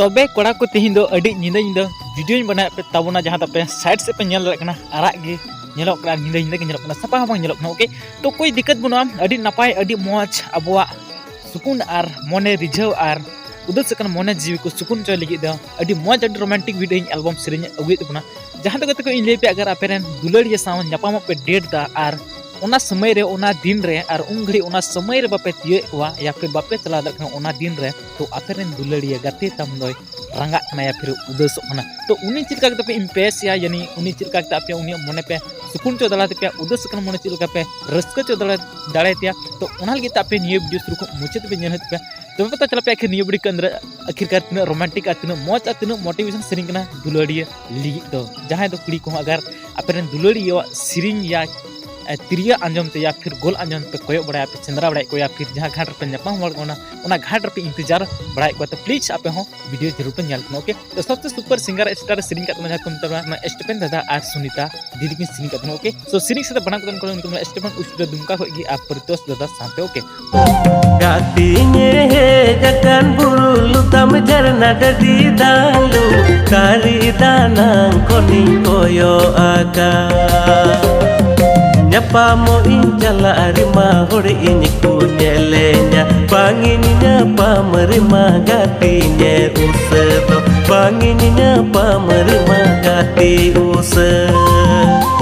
तबे कोड़ा को तेहिं दो अडी निंदा निंदा वीडियो बना पे ताबोना जहां पे साइड से पे नेल रखना आराग गे नेलोक करा निंदा निंदा के नेलोक ना सपा हबं नेलोक ना ओके तो कोई दिक्कत बनुआ अडी नपाय अडी मौज अबवा सुकून आर मोने रिझाव आर उदल सकन मोने जीवी को सुकून चोय लगी दा अडी मौज अडी रोमांटिक वीडियो एल्बम सेरेंज अगुई तबना जहां तक को इन ले पे अगर अपेरन दुलड़िया सावन न्यापाम पे डेट दा आर ओना समय रे ओना दिन रे आर उन घड़ी ओना समय रे बापे तिये हुआ या फिर बापे चला दरखना ओना दिन रे तो अपेरन दुलड़िया गाते तम दोय रंगा कना या फिर उदसो कना तो उनी चिलका के पे इम्प्रेस या यानी उनी चिलका के पे उनी मने पे सुकून चो दलाते पे उदस कन मने चिलका पे रस्क चो दाड़े त्या तो ओना लगे पे निये वीडियो शुरू को मुचे पे नेल पे तो पता चला पे आखिर निये वीडियो के अंदर आखिरकार तिना रोमांटिक आ तिना मौज आ तिना मोटिवेशन सिरिंग कना दुलड़िया लिगी दो जहां दो कुड़ी को अगर अपेरन दुलड़िया सिरिंग या तिरिया आंजम ते या फिर गोल आंजम पे कोयो बड़ा पे चंद्रा बड़ा को या फिर जहां घाट पे न्यापाम हड़ ओना घाट पे इंतजार बड़ा को तो प्लीज आपे हो वीडियो जरूर पे नेल ओके तो सबसे सुपर सिंगर स्टार सिरिंग का जहां तुम तबा मैं स्टेफन दादा आर सुनीता दीदी की सिरिंग का ओके सो सिरिंग से बना को उनको स्टेफन उस्टो दुमका होगी आप परितोष दादा साथे ओके गातीने हे जकन बुरु तम झरना ददी दालू कारी दानang koni koyo aga Nyapamo injala arima hore ini kunyelenya Pangininya pamerima gatinya useto Pangininya pamerima gati useto